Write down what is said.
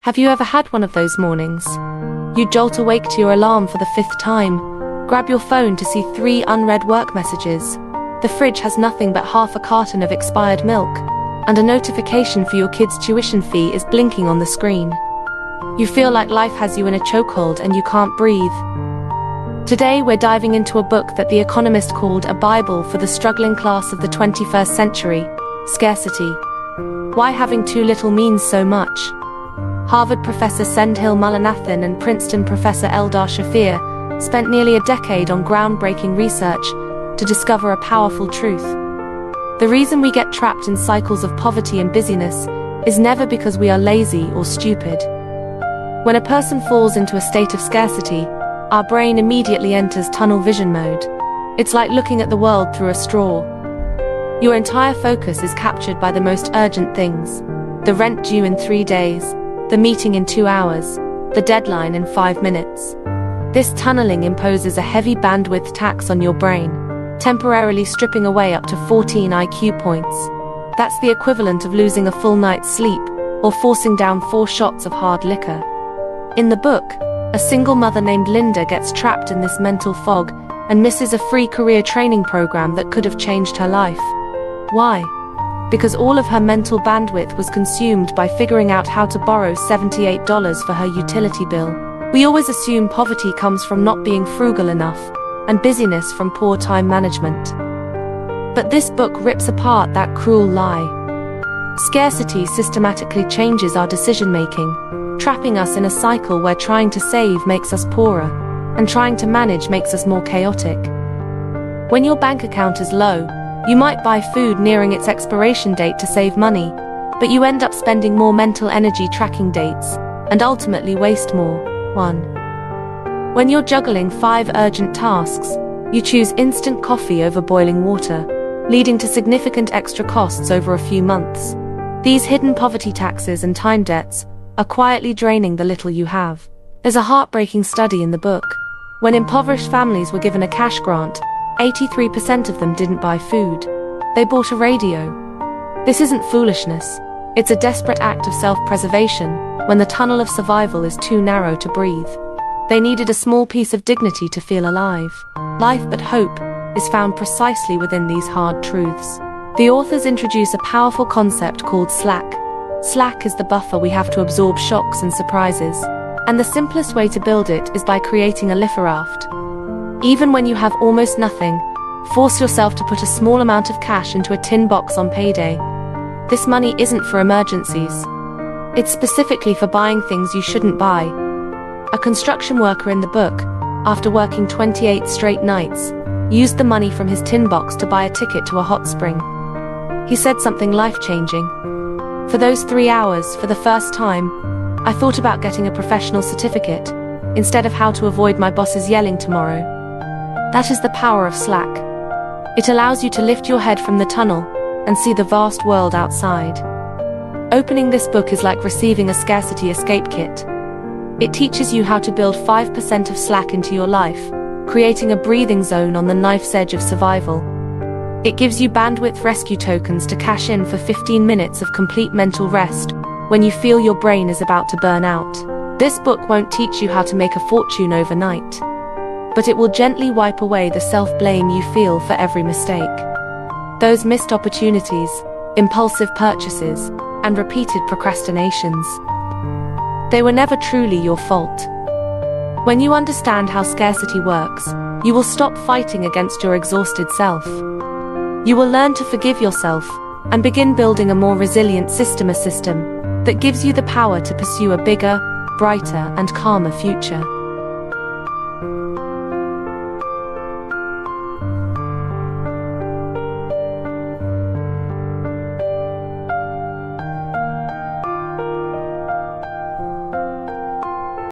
Have you ever had one of those mornings? You jolt awake to your alarm for the 5th time, grab your phone to see 3 unread work messages. The fridge has nothing but half a carton of expired milk, and a notification for your kid's tuition fee is blinking on the screen. You feel like life has you in a chokehold and you can't breathe. Today we're diving into a book that The Economist called a Bible for the struggling class of the 21st century, Scarcity. Why having too little means so much. Harvard professor Sendhil Mullainathan and Princeton professor Eldar Shafir spent nearly a decade on groundbreaking research to discover a powerful truth. The reason we get trapped in cycles of poverty and busyness is never because we are lazy or stupid. When a person falls into a state of scarcity, our brain immediately enters tunnel vision mode. It's like looking at the world through a straw. Your entire focus is captured by the most urgent things: the rent due in 3 days, the meeting in 2 hours, the deadline in 5 minutes. This tunneling imposes a heavy bandwidth tax on your brain, temporarily stripping away up to 14 IQ points. That's the equivalent of losing a full night's sleep, or forcing down 4 shots of hard liquor. In the book, a single mother named Linda gets trapped in this mental fog and misses a free career training program that could have changed her life. Why? Because all of her mental bandwidth was consumed by figuring out how to borrow $78 for her utility bill. We always assume poverty comes from not being frugal enough, and busyness from poor time management. But this book rips apart that cruel lie. Scarcity systematically changes our decision-making, trapping us in a cycle where trying to save makes us poorer, and trying to manage makes us more chaotic. When your bank account is low, you might buy food nearing its expiration date to save money, but you end up spending more mental energy tracking dates, and ultimately waste more. 1. When you're juggling 5 urgent tasks, you choose instant coffee over boiling water, leading to significant extra costs over a few months. These hidden poverty taxes and time debts are quietly draining the little you have. There's a heartbreaking study in the book. When impoverished families were given a cash grant, 83% of them didn't buy food. They bought a radio. This isn't foolishness. It's a desperate act of self-preservation when the tunnel of survival is too narrow to breathe. They needed a small piece of dignity to feel alive. Life but hope is found precisely within these hard truths. The authors introduce a powerful concept called slack. Slack is the buffer we have to absorb shocks and surprises, and the simplest way to build it is by creating a life raft. Even when you have almost nothing, force yourself to put a small amount of cash into a tin box on payday. This money isn't for emergencies. It's specifically for buying things you shouldn't buy. A construction worker in the book, after working 28 straight nights, used the money from his tin box to buy a ticket to a hot spring. He said something life-changing. For those 3 hours, for the first time, I thought about getting a professional certificate, instead of how to avoid my boss's yelling tomorrow. That is the power of slack. It allows you to lift your head from the tunnel and see the vast world outside. Opening this book is like receiving a scarcity escape kit. It teaches you how to build 5% of slack into your life, creating a breathing zone on the knife's edge of survival. It gives you bandwidth rescue tokens to cash in for 15 minutes of complete mental rest when you feel your brain is about to burn out. This book won't teach you how to make a fortune overnight, but it will gently wipe away the self-blame you feel for every mistake. Those missed opportunities, impulsive purchases, and repeated procrastinations. They were never truly your fault. When you understand how scarcity works, you will stop fighting against your exhausted self. You will learn to forgive yourself and begin building a more resilient system that gives you the power to pursue a bigger, brighter, and calmer future.